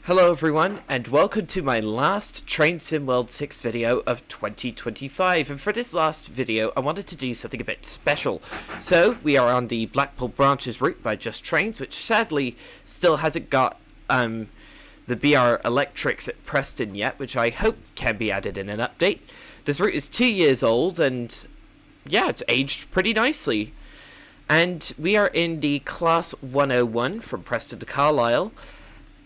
Hello everyone, and welcome to my last Train Sim World 6 video of 2025. And for this last video, I wanted to do something a bit special. So, we are on the Blackpool branches route by Just Trains, which sadly still hasn't got the BR Electrics at Preston yet, which I hope can be added in an update. This route is 2 years old, and yeah, it's aged pretty nicely. And we are in the Class 101 from Preston to Carlisle,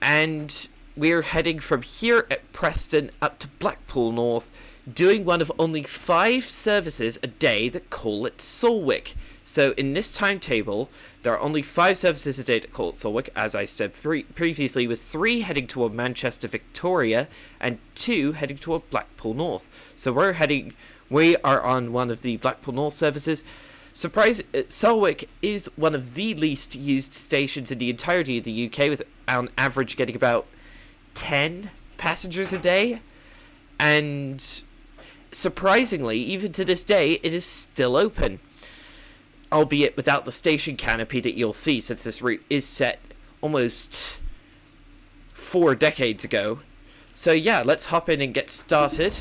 and we're heading from here at Preston up to Blackpool North, doing one of only 5 services a day that call at Salwick. So in this timetable, there are only 5 services a day that call at Salwick, as I said previously, with 3 heading toward Manchester Victoria and 2 heading toward Blackpool North. So we are on one of the Blackpool North services. Salwick is one of the least used stations in the entirety of the UK, with on average getting about 10 passengers a day, and surprisingly, even to this day, it is still open, albeit without the station canopy that you'll see, since this route is set almost 4 decades ago. So yeah, let's hop in and get started.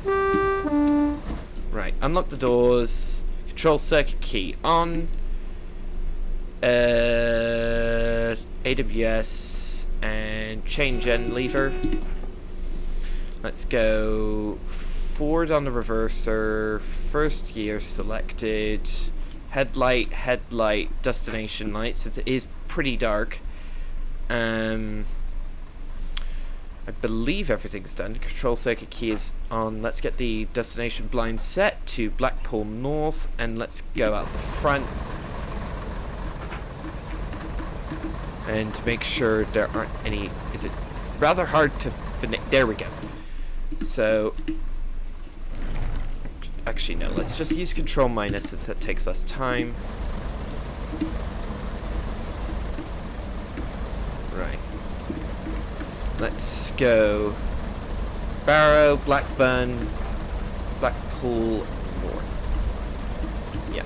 Right, unlock the doors, control circuit key on, AWS, and change end lever. Let's go forward on the reverser, first gear selected, headlight, destination light, since it is pretty dark. I believe everything's done. Control circuit key is on. Let's get the destination blind set to Blackpool North, and let's go out the front and make sure there aren't any. It's rather hard to finish. There we go. So actually no, let's just use control minus, since that takes less time. Right, let's go Barrow, Blackburn, Blackpool North. Yeah,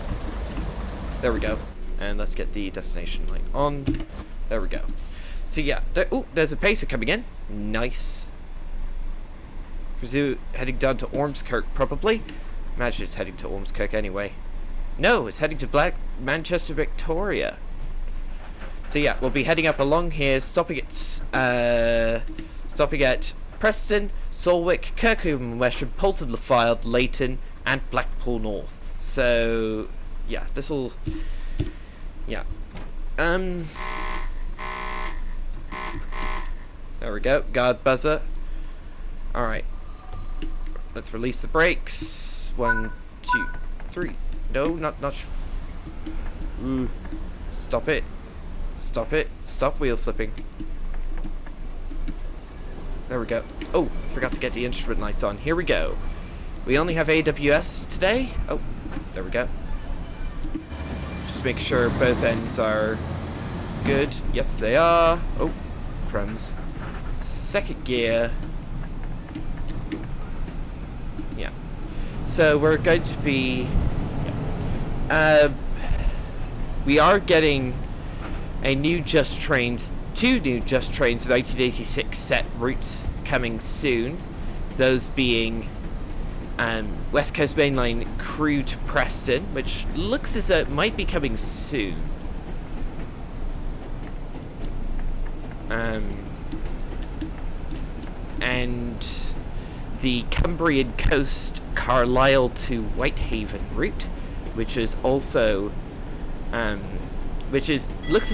there we go. And let's get the destination light on. There we go. So yeah, there's a pacer coming in. Nice. Presume heading down to Ormskirk, probably. Imagine it's heading to Ormskirk anyway. No, it's heading to Manchester Victoria. So yeah, we'll be heading up along here, stopping at Preston, Salwick, Kirkcudbright Western, Poulton Le Fylde, Leighton, and Blackpool North. So yeah, this'll. Yeah. There we go. Guard buzzer. Alright. Let's release the brakes. 1, 2, 3. No, not. Ooh. Stop it. Stop it. Stop wheel slipping. There we go. Oh, forgot to get the instrument lights on. Here we go. We only have AWS today. Oh, there we go. Just make sure both ends are good. Yes, they are. Oh, crumbs. Second gear. Yeah. So we're going to be. We are getting a new Just Trains, 2 new Just Trains 1986 set routes coming soon. Those being West Coast Main Line Crewe to Preston, which looks as though it might be coming soon. And the Cumbrian Coast Carlisle to Whitehaven route, which is also looks as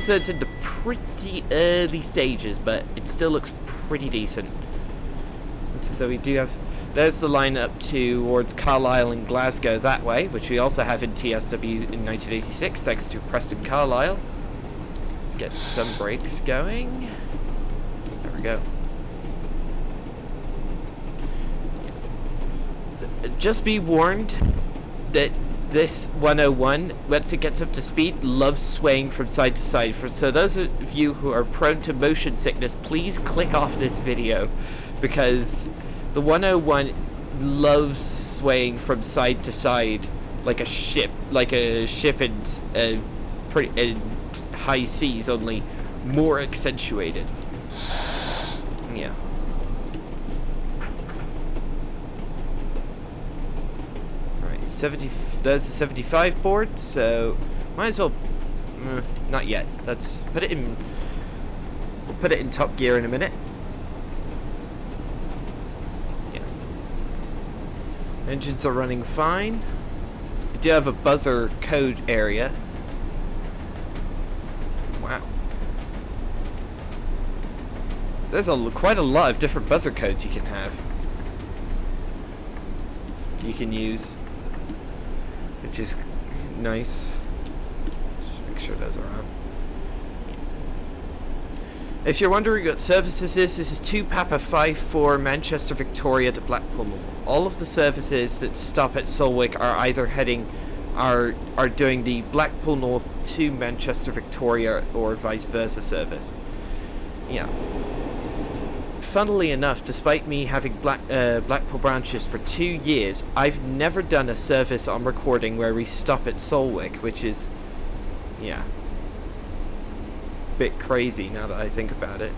though it's in the pretty early stages, but it still looks pretty decent. Looks as though we do have. There's the line up towards Carlisle and Glasgow that way, which we also have in TSW in 1986, thanks to Preston Carlisle. Let's get some brakes going. There we go. Just be warned that this 101, once it gets up to speed, loves swaying from side to side. So those of you who are prone to motion sickness, please click off this video, because the 101 loves swaying from side to side like a ship in high seas, only more accentuated. Yeah. Alright, 70. There's the 75 board, so might as well. Not yet. Let's put it in. We'll put it in top gear in a minute. Yeah. Engines are running fine. We do have a buzzer code area. Wow. There's quite a lot of different buzzer codes you can have. You can use, which is nice. Just make sure those are on. If you're wondering what services this is 2 Papa 54 Manchester Victoria to Blackpool North. All of the services that stop at Salwick are either are doing the Blackpool North to Manchester Victoria or vice versa service. Yeah. Funnily enough, despite me having Blackpool branches for 2 years, I've never done a service on recording where we stop at Salwick, which is, yeah, a bit crazy now that I think about it.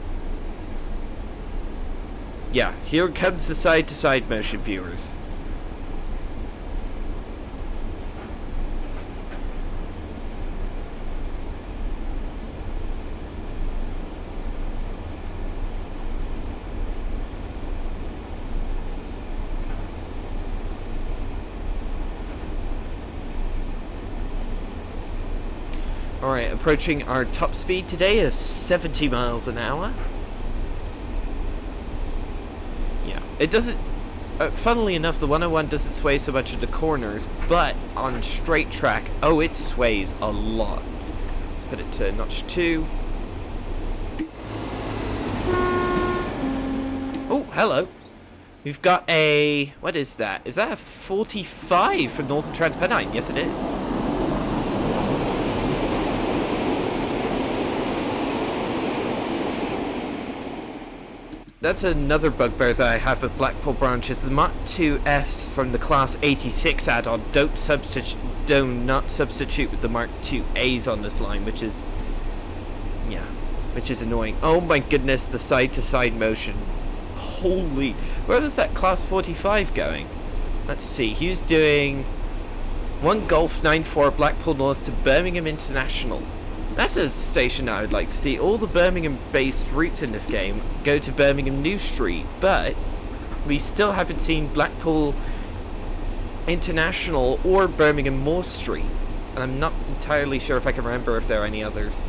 Yeah, here comes the side-to-side motion, viewers. Alright, approaching our top speed today of 70 miles an hour. Yeah, it doesn't... funnily enough, the 101 doesn't sway so much in the corners, but on straight track, oh, it sways a lot. Let's put it to notch 2. Oh, hello. We've got a... what is that? Is that a 45 for Northern Transpennine? Yes, it is. That's another bugbear that I have with Blackpool branches. The Mark 2Fs from the Class 86 add-on do not substitute with the Mark 2As on this line, which is, yeah, which is annoying. Oh my goodness, the side-to-side motion. Holy, where was that Class 45 going? Let's see, he was doing 1 Golf 94 Blackpool North to Birmingham International. That's a station I would like to see. All the Birmingham-based routes in this game go to Birmingham New Street, but we still haven't seen Blackpool International or Birmingham Moor Street. And I'm not entirely sure if I can remember if there are any others.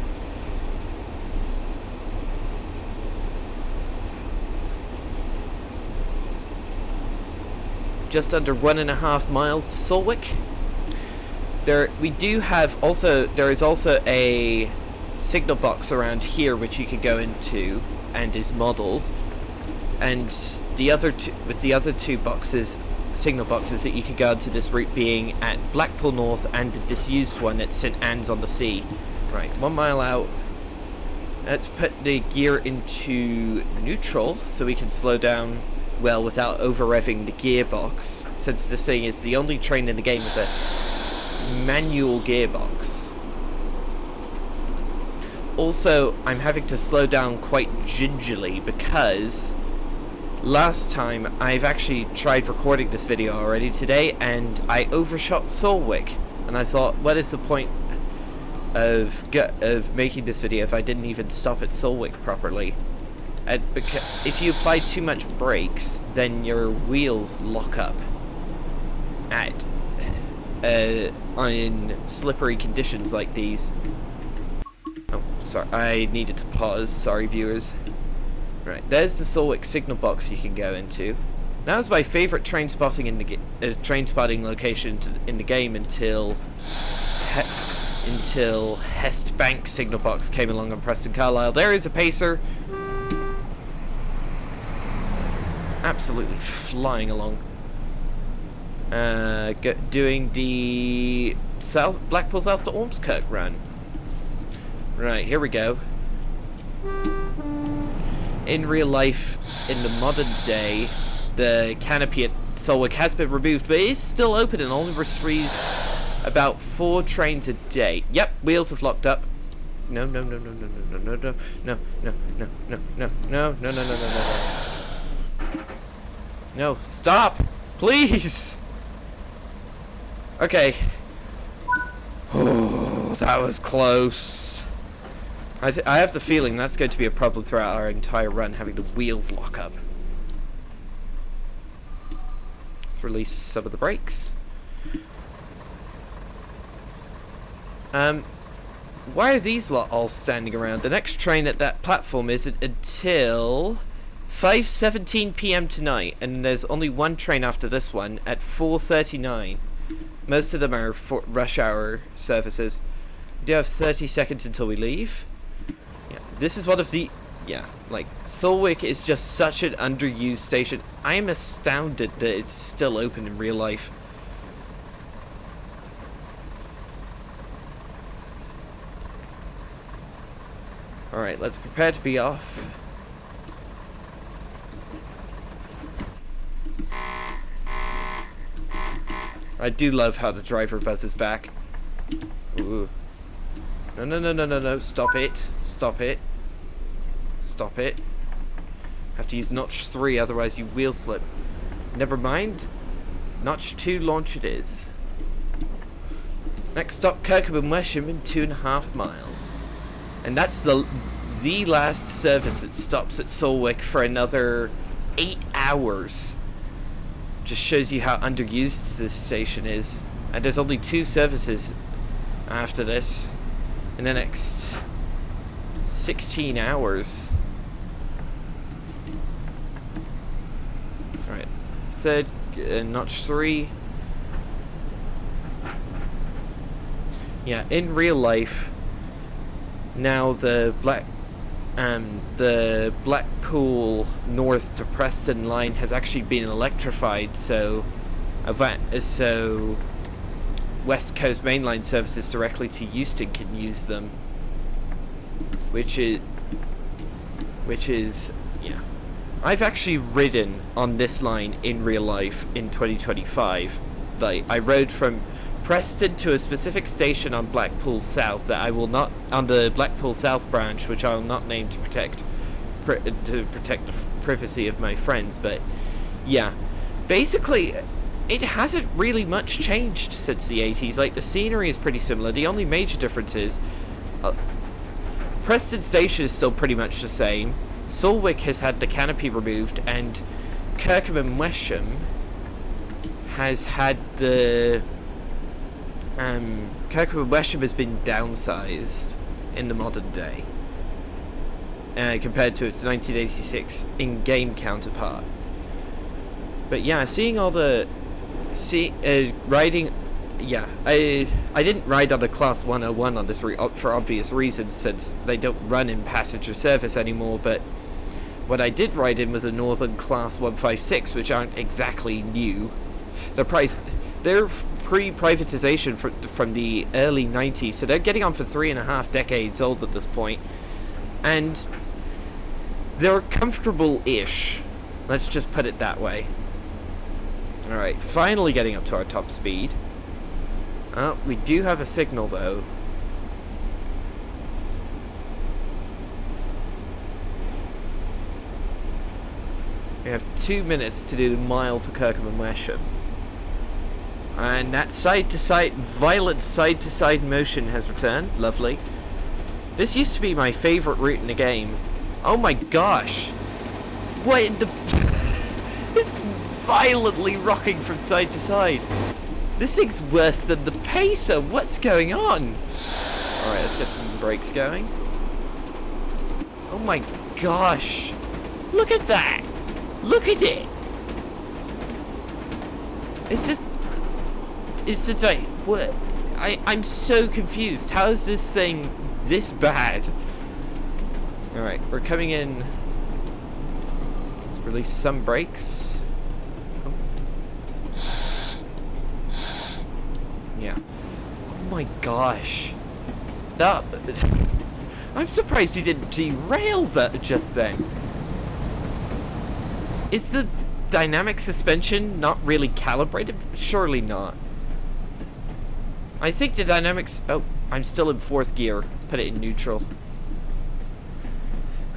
Just under 1.5 miles to Salwick. There is also a signal box around here which you can go into and is modelled, and the other two boxes, signal boxes that you can go into this route being at Blackpool North and the disused one at St Anne's on the Sea. Right, 1 mile out. Let's put the gear into neutral so we can slow down well without over revving the gearbox, since this thing is the only train in the game with a manual gearbox. Also, I'm having to slow down quite gingerly because last time I've actually tried recording this video already today and I overshot Salwick, and I thought, what is the point of making this video if I didn't even stop at Salwick properly? And because if you apply too much brakes, then your wheels lock up in slippery conditions like these. Oh, sorry, I needed to pause. Sorry, viewers. Right, there's the Salwick signal box you can go into. That was my favourite train spotting in the train spotting location in the game until Hest Bank signal box came along on Preston Carlisle. There is a pacer. Absolutely flying along. Doing the Blackpool South to Ormskirk run. Right, here we go. In real life, in the modern day, the canopy at Salwick has been removed, but it is still open and only retrieves about 4 trains a day. Yep, wheels have locked up. No, no, no, no, no, no, no, no, no, no, no, no, no, No, no, no, no, no, no, no, no. No, stop! Please! Okay. Oh, that was close. I have the feeling that's going to be a problem throughout our entire run, having the wheels lock up. Let's release some of the brakes. Why are these lot all standing around? The next train at that platform isn't until 5:17 p.m. tonight, and there's only one train after this one at 4:39. Most of them are for rush hour services. We do have 30 seconds until we leave. Yeah, this is one of the... Yeah, like, Salwick is just such an underused station. I am astounded that it's still open in real life. Alright, let's prepare to be off. I do love how the driver buzzes back. Ooh. No, no, no, no, no, no. Stop it. Stop it. Stop it. Have to use notch 3, otherwise you wheel slip. Never mind. Notch 2 launch it is. Next stop, Kirkham and Wesham in 2.5 miles. And that's the last service that stops at Salwick for another 8 hours. Just shows you how underused this station is. And there's only 2 services after this in the next 16 hours. Alright, third, notch 3. Yeah, in real life, now the Blackpool North to Preston line has actually been electrified, so West Coast mainline services directly to Euston can use them, which is yeah. I've actually ridden on this line in real life in 2025. Like, I rode from Preston to a specific station on Blackpool South that I will not, on the Blackpool South branch, which I will not name to protect the privacy of my friends, but yeah, basically it hasn't really much changed since the 80s. Like, the scenery is pretty similar. The only major difference is Preston Station is still pretty much the same. Salwick has had the canopy removed, and Kirkham and Wesham has had the Kirkham and Wesham has been downsized in the modern day compared to its 1986 in-game counterpart. But yeah, seeing all the riding, yeah, I didn't ride on a Class 101 on this route for obvious reasons, since they don't run in passenger service anymore, but what I did ride in was a Northern Class 156, which aren't exactly new. They're pre-privatization from the early 90s, so they're getting on for 3.5 decades old at this point, and they're comfortable-ish. Let's just put it that way. Alright, finally getting up to our top speed. We do have a signal, though. We have 2 minutes to do the mile to Kirkham and Wesham. And that violent side-to-side motion has returned. Lovely. This used to be my favourite route in the game. Oh my gosh! What in the... It's violently rocking from side to side. This thing's worse than the Pacer. What's going on? Alright, let's get some brakes going. Oh my gosh! Look at that! Look at it! It's just... It's just like... What? I'm so confused. How is this thing this bad? Alright, we're coming in. Let's release some brakes. Oh. Yeah. Oh my gosh. That... I'm surprised you didn't derail that just then. Is the dynamic suspension not really calibrated? Surely not. I think the dynamics... Oh, I'm still in 4th gear. Put it in neutral.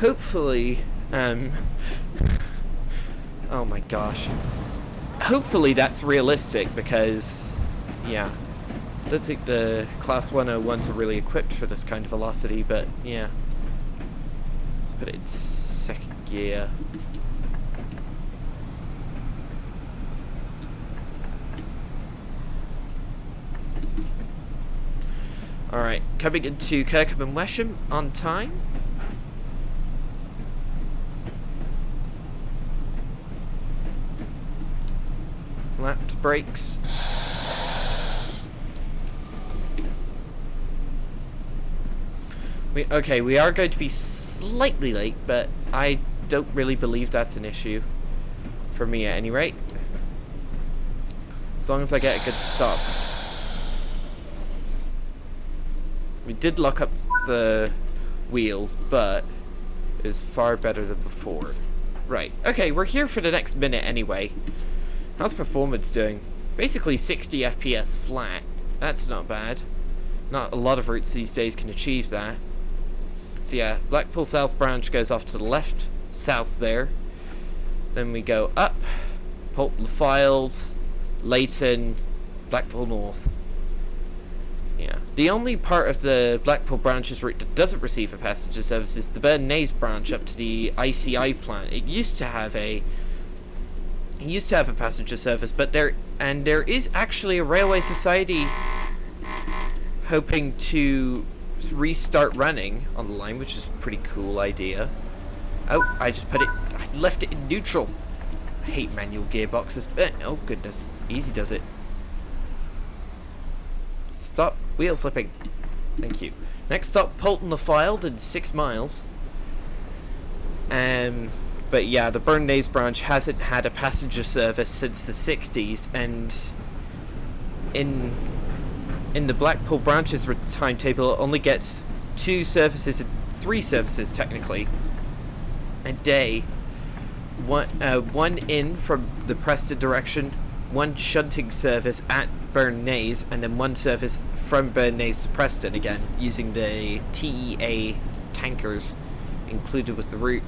hopefully, oh my gosh. Hopefully that's realistic, because, yeah. I don't think the Class 101s are really equipped for this kind of velocity, but, yeah. Let's put it in second gear. Alright, coming into Kirkham and Wesham on time. Lapped brakes. We are going to be slightly late, but I don't really believe that's an issue. For me, at any rate. As long as I get a good stop. We did lock up the wheels, but it was far better than before. Right, okay, we're here for the next minute anyway. How's performance doing? Basically 60 FPS flat. That's not bad. Not a lot of routes these days can achieve that. So yeah, Blackpool South branch goes off to the left, south there. Then we go up, Polton Field, Leighton, Blackpool North. Yeah. The only part of the Blackpool branch's route that doesn't receive a passenger service is the Bernays branch up to the ICI plant. It used to have a passenger service, but there is actually a railway society hoping to restart running on the line, which is a pretty cool idea. Oh, I left it in neutral. I hate manual gearboxes. Oh goodness, easy does it. Stop wheel slipping. Thank you. Next stop, Polton the Field in 6 miles. But yeah, the Bernays branch hasn't had a passenger service since the 60s, and in the Blackpool branch's timetable, it only gets 3 services technically a day. One in from the Preston direction, 1 shunting service at Bernays, and then 1 service from Bernays to Preston again, using the TEA tankers included with the route.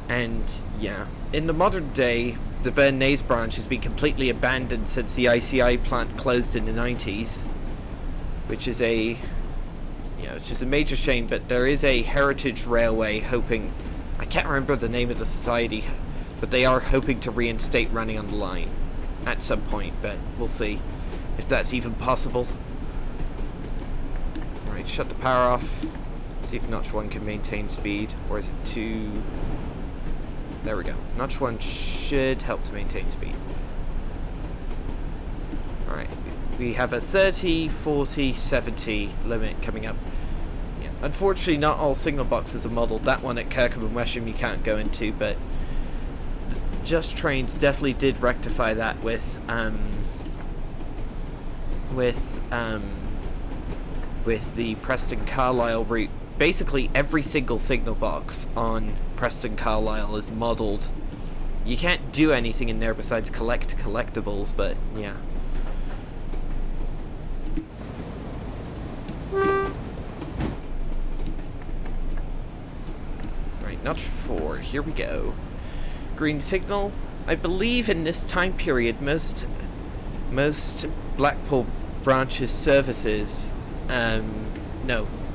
And yeah, in the modern day, the Bernays branch has been completely abandoned since the ICI plant closed in the 90s, which is a major shame. But there is a heritage railway hoping, I can't remember the name of the society, but they are hoping to reinstate running on the line at some point, but we'll see if that's even possible. Alright, shut the power off. See if notch 1 can maintain speed, or is it 2? There we go. Notch 1 should help to maintain speed. Alright, we have a 30, 40, 70 limit coming up. Yeah. Unfortunately, not all signal boxes are modelled. That one at Kirkham and Wesham you can't go into, but Just Trains definitely did rectify that with the Preston Carlisle route. Basically every single signal box on Preston Carlisle is modelled. You can't do anything in there besides collect collectibles, but yeah. Right, notch 4, here we go. Green signal. I believe in this time period most Blackpool branches services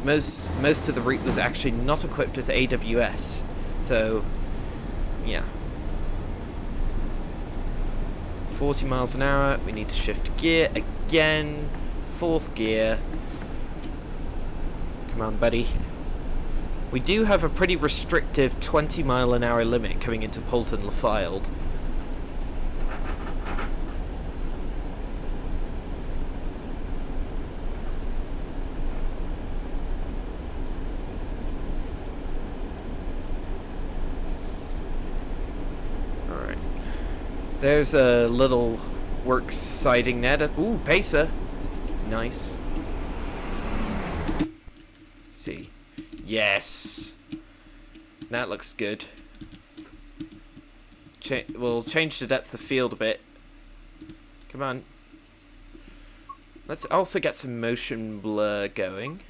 most of the route was actually not equipped with AWS, so yeah. 40 miles an hour, we need to shift gear again, 4th gear. Come on, buddy. We do have a pretty restrictive 20 mile an hour limit coming into Polton Le Field. Alright. There's a little works siding net. Ooh, Pacer. Nice. Let's see. Yes. That looks good. We'll change the depth of field a bit. Come on. Let's also get some motion blur going.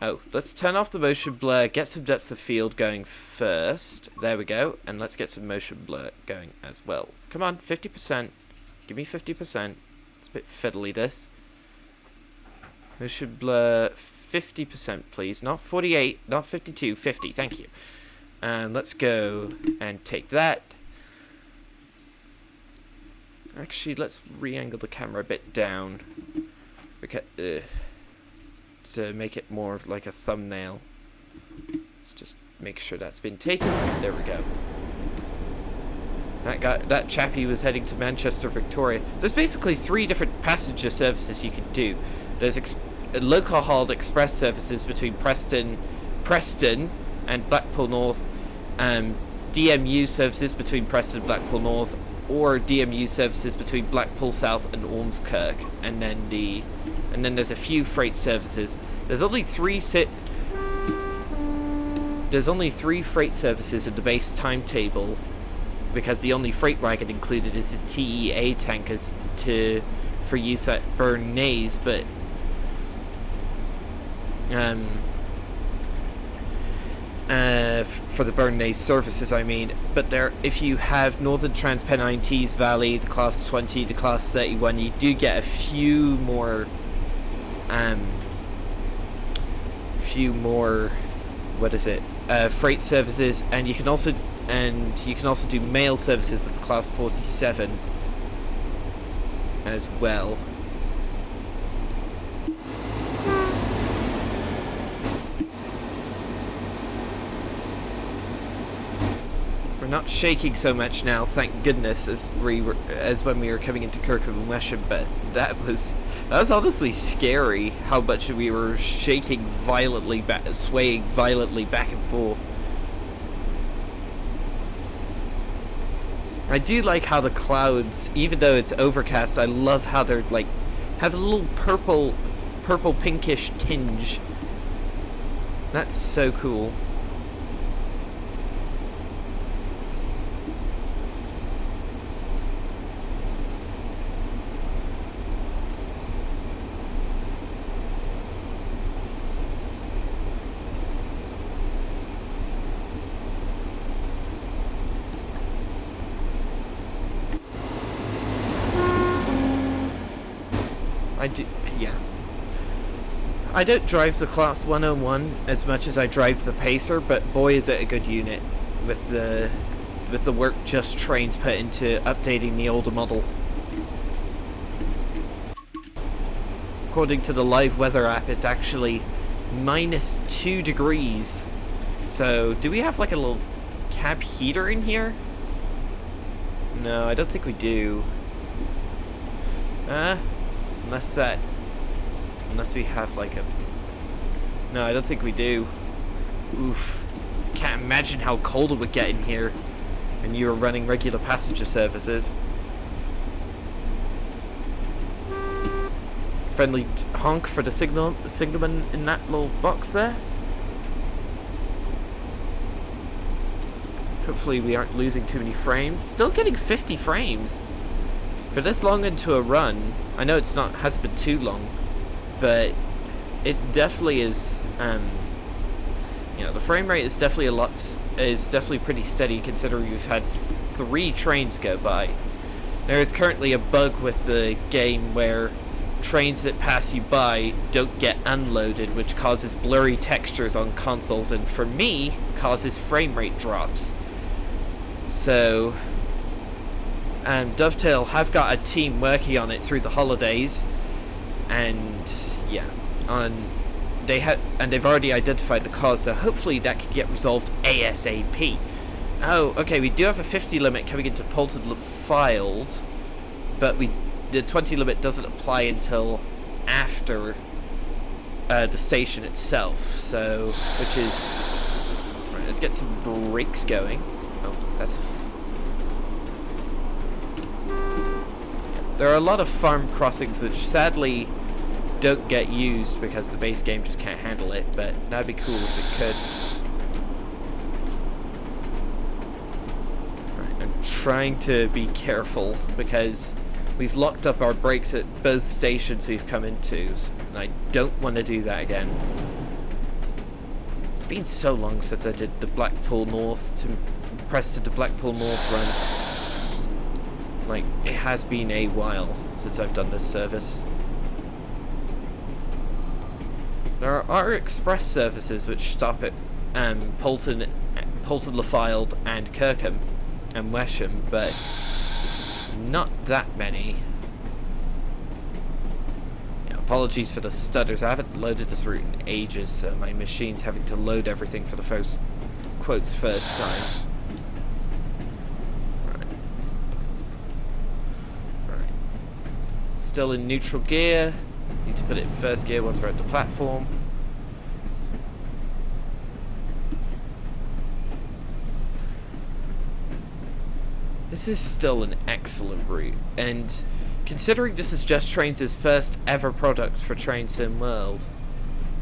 Oh, let's turn off the motion blur, get some depth of field going first. There we go. And let's get some motion blur going as well. Come on, 50%. Give me 50%. It's a bit fiddly, this. Motion blur 50%, please. Not 48, not 52, 50. Thank you. And let's go and take that. Actually, let's re-angle the camera a bit down. Because, to make it more of like a thumbnail. Let's just make sure that's been taken. There we go. That chappie was heading to Manchester, Victoria. There's basically 3 different passenger services you can do. There's local hauled express services between Preston and Blackpool North, DMU services between Preston and Blackpool North, or DMU services between Blackpool South and Ormskirk, and then there's a few freight services. There's only 3 freight services in the base timetable, because the only freight wagon included is the TEA tankers for use at Bernays, but for the Bernays services, I mean. But if you have Northern Transpennine Tees Valley, the Class 20, the Class 31, you do get a few more, freight services, and you can also do mail services with the Class 47 as well. We're not shaking so much now, thank goodness, as when we were coming into Kirkham and Wesham, but that was honestly scary how much we were shaking violently, swaying violently back and forth. I do like how the clouds, even though it's overcast, I love how they're like have a little purple pinkish tinge. That's so cool. I don't drive the Class 101 as much as I drive the Pacer, but boy is it a good unit with the work Just Trains put into updating the older model. According to the live weather app, it's actually -2 degrees. So, do we have like a little cab heater in here? No, I don't think we do. Unless we have like a... No, I don't think we do. Oof. Can't imagine how cold it would get in here when you were running regular passenger services. Friendly honk for the signalman in that little box there. Hopefully we aren't losing too many frames. Still getting 50 frames for this long into a run. I know it's not hasn't been too long, but it definitely is. The frame rate is definitely pretty steady considering we've had 3 trains go by. There is currently a bug with the game where trains that pass you by don't get unloaded, which causes blurry textures on consoles, and for me causes frame rate drops. So Dovetail have got a team working on it through the holidays, and yeah, they've already identified the cause, so hopefully that can get resolved ASAP. Oh, okay, we do have a 50 limit coming into Polton Field, but the 20 limit doesn't apply until after the station itself, so, which is... Right, let's get some brakes going. Oh, that's... There are a lot of farm crossings which sadly don't get used because the base game just can't handle it, but that'd be cool if it could. Right, I'm trying to be careful because we've locked up our brakes at both stations we've come into, and I don't want to do that again. been so long since I did the Blackpool North to Preston to Blackpool North run. Like, it has been a while since I've done this service. There are express services which stop at Poulton, Lafylde and Kirkham and Wesham, but not that many. Yeah, apologies for the stutters. I haven't loaded this route in ages, so my machine's having to load everything for the first time. Right. Still in neutral gear. Need to put it in first gear once we're at the platform. This is still an excellent route, and considering this is Just Trains' first ever product for Train Sim World,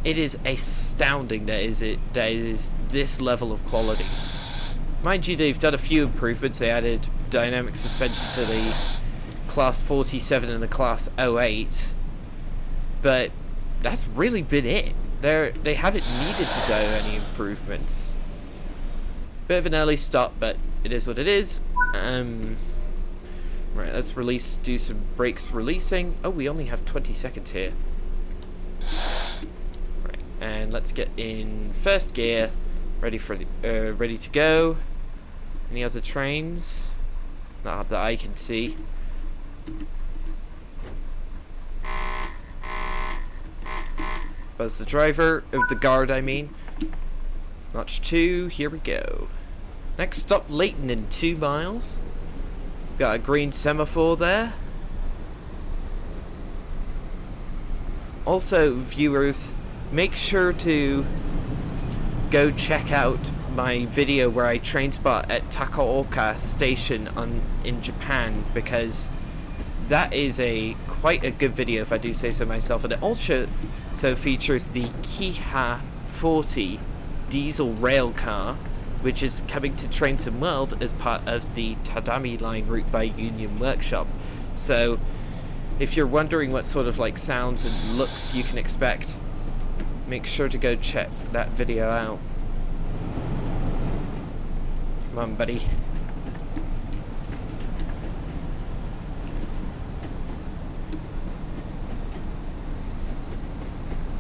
it is astounding that is this level of quality. Mind you, they've done a few improvements. They added dynamic suspension to the Class 47 and the Class 08. But that's really been it. They haven't needed to do any improvements. Bit of an early stop, but it is what it is. Right, let's do some brakes releasing. Oh, we only have 20 seconds here. Right, and let's get in first gear, ready to go. Any other trains? Not that I can see. Buzz the driver, the guard I mean. Notch 2, here we go. Next stop, Leighton in 2 miles. Got a green semaphore there. Also, viewers, make sure to go check out my video where I train spot at Takaoka Station in Japan, because that is quite a good video, if I do say so myself, and it also features the Kiha 40 diesel rail car, which is coming to Train Sim World as part of the Tadami line route by Union Workshop. So if you're wondering what sort of like sounds and looks you can expect, make sure to go check that video out. Come on, buddy.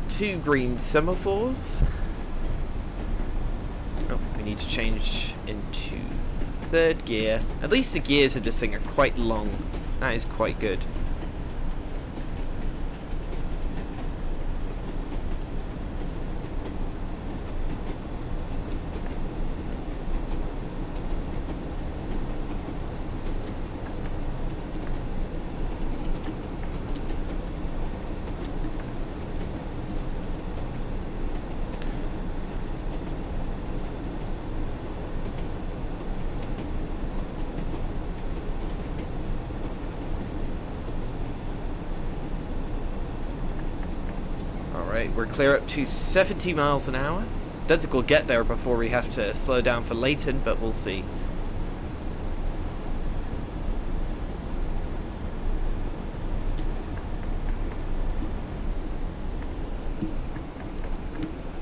Two green semaphores. Oh, we need to change into third gear. At least the gears of this thing are quite long. That is quite good. We're clear up to 70 miles an hour. Don't think we'll get there before we have to slow down for Leighton, but we'll see.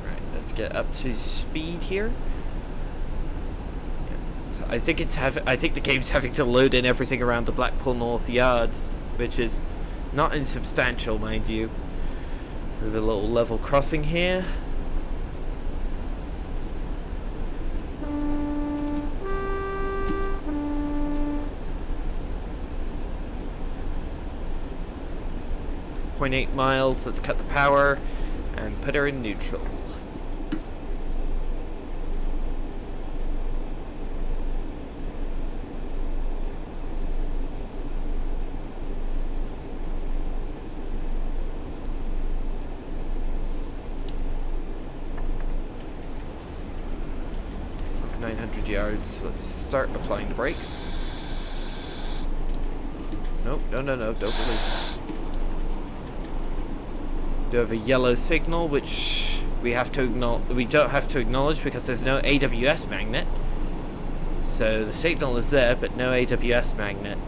Right, let's get up to speed here. So I think the game's having to load in everything around the Blackpool North yards, which is not insubstantial, mind you. With a little level crossing here. .8 miles, let's cut the power and put her in neutral. Yards. Let's start applying the brakes. Nope, no, don't release. Do have a yellow signal, which we don't have to acknowledge because there's no AWS magnet. So the signal is there, but no AWS magnet.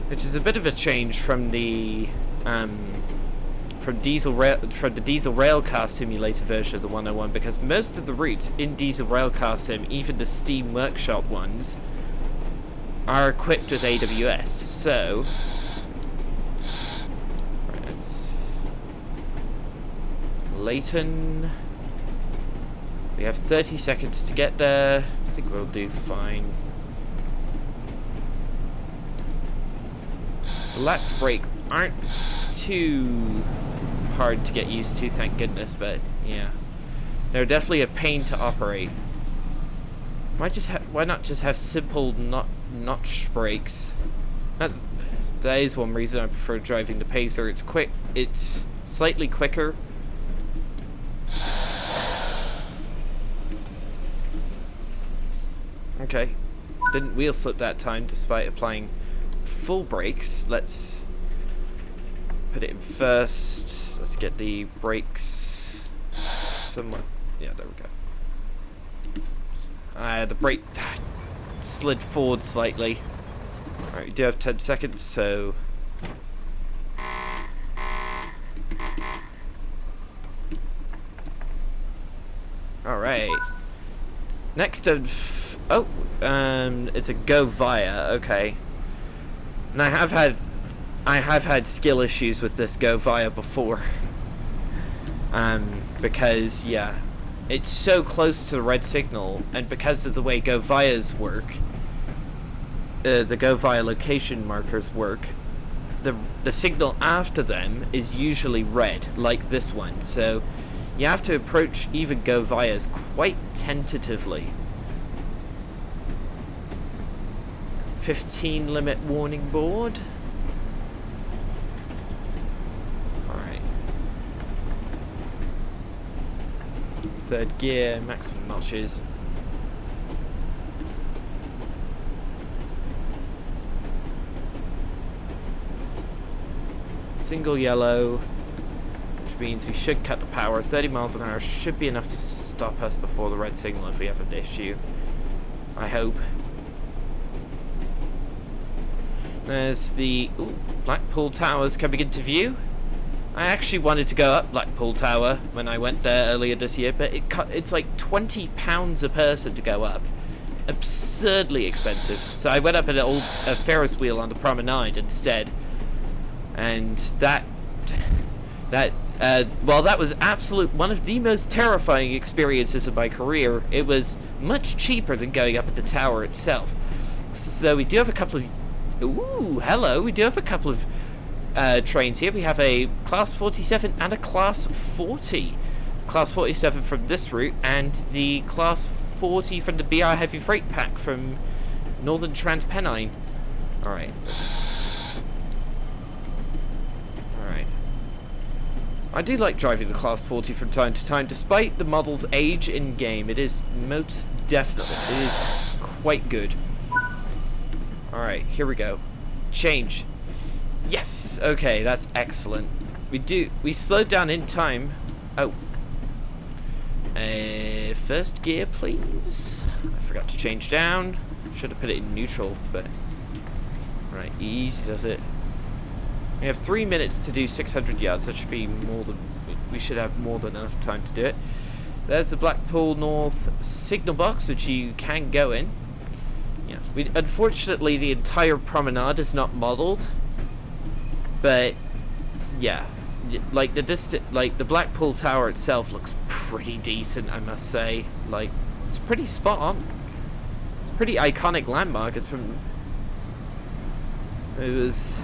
Which is a bit of a change from the from the Diesel Railcar Simulator version of the 101, because most of the routes in Diesel Railcar Sim, even the Steam Workshop ones, are equipped with AWS. So, right, it's Leighton. We have 30 seconds to get there. I think we'll do fine. Black brakes aren't too hard to get used to, thank goodness, but yeah, they're definitely a pain to operate. Why not just have simple notch brakes? That is one reason I prefer driving the Pacer. It's quick. It's slightly quicker. Okay, didn't wheel slip that time despite applying full brakes. Let's put it in first. Let's get the brakes somewhat. Yeah, there we go. The brake slid forward slightly. Alright, we do have 10 seconds, so... Alright. Next of... Oh, it's a go via, okay. And I have had skill issues with this go via before. Because, yeah, it's so close to the red signal, and because of the way go vias work, the go via location markers work, the signal after them is usually red, like this one. So you have to approach even go vias quite tentatively. 15 limit warning board. Alright. Third gear, maximum notches. Single yellow, which means we should cut the power. 30 miles an hour should be enough to stop us before the red signal if we have an issue. I hope. There's the Blackpool Towers coming into view. I actually wanted to go up Blackpool Tower when I went there earlier this year, but it's like £20 a person to go up. Absurdly expensive. So I went up a Ferris wheel on the promenade instead. And that was one of the most terrifying experiences of my career. It was much cheaper than going up at the tower itself. So we do have a couple of... Ooh, hello. We do have a couple of trains here. We have a Class 47 and a Class 40. Class 47 from this route, and the Class 40 from the BR Heavy Freight Pack from Northern Transpennine. Alright. Alright. I do like driving the Class 40 from time to time, despite the model's age in-game. It is most definitely, it is quite good. Alright, here we go. Change. Yes! Okay, that's excellent. We slowed down in time. Oh. First gear, please. I forgot to change down. Should have put it in neutral, but... Right, easy does it. We have 3 minutes to do 600 yards. That should be more than... We should have more than enough time to do it. There's the Blackpool North signal box, which you can go in. Yeah. Unfortunately, the entire promenade is not modelled. But, yeah. Like, the Blackpool Tower itself looks pretty decent, I must say. Like, it's pretty spot on. It's a pretty iconic landmark. It's from... It was...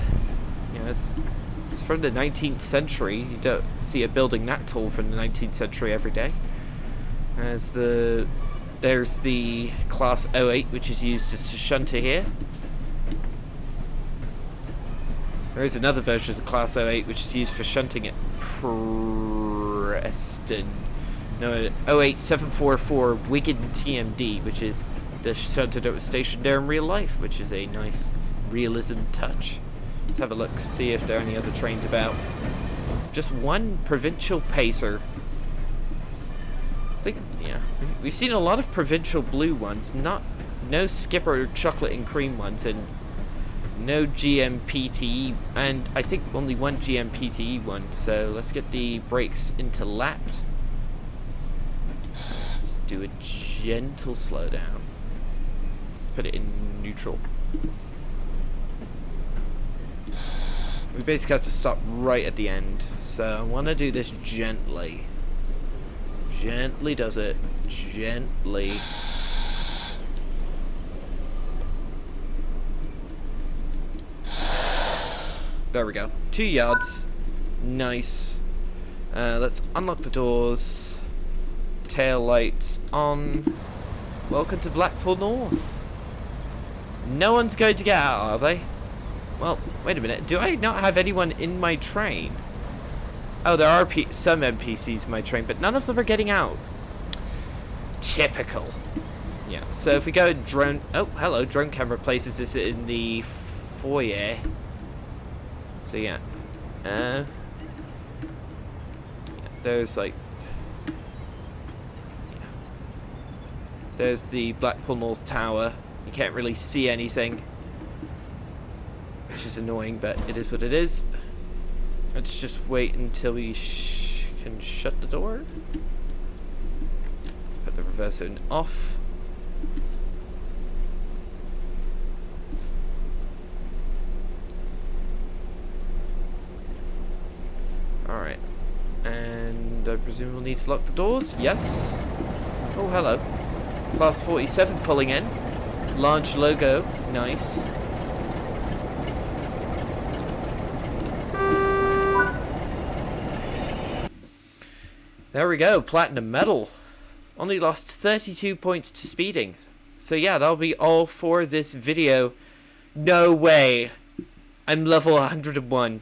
You know, it's from the 19th century. You don't see a building that tall from the 19th century every day. There's the Class 08, which is used as a shunter here. There is another version of the Class 08, which is used for shunting at Preston. No, 08744 Wigan TMD, which is the shunter that was stationed there in real life, which is a nice realism touch. Let's have a look, see if there are any other trains about. Just one provincial pacer. I think, yeah, we've seen a lot of provincial blue ones, no skipper chocolate and cream ones, and No GMPTE, and I think only one GMPTE one. So let's get the brakes into lapped. Let's do a gentle slowdown. Let's put it in neutral. We basically have to stop right at the end. So I want to do this gently. Gently does it. Gently. There we go. 2 yards. Nice. Let's unlock the doors. Tail lights on. Welcome to Blackpool North. No one's going to get out, are they? Well, wait a minute. Do I not have anyone in my train? Oh, there are some NPCs in my train, but none of them are getting out. Typical. Yeah, so if we go drone... Oh, hello. Drone camera places this in the foyer. So, yeah. Yeah, there's, like... Yeah. There's the Blackpool North Tower. You can't really see anything. Which is annoying, but it is what it is. Let's just wait until we can shut the door. Let's put the reverse in off. Alright. And I presume we'll need to lock the doors? Yes. Oh, hello. Class 47 pulling in. Large logo. Nice. There we go, platinum medal. Only lost 32 points to speeding. So yeah, that'll be all for this video. No way. I'm level 101.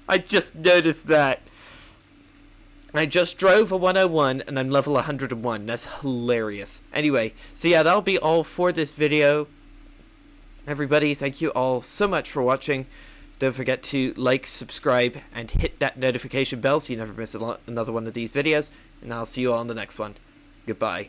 I just noticed that. I just drove a 101 and I'm level 101. That's hilarious. Anyway, so yeah, that'll be all for this video. Everybody, thank you all so much for watching. Don't forget to like, subscribe, and hit that notification bell so you never miss another one of these videos. And I'll see you all in the next one. Goodbye.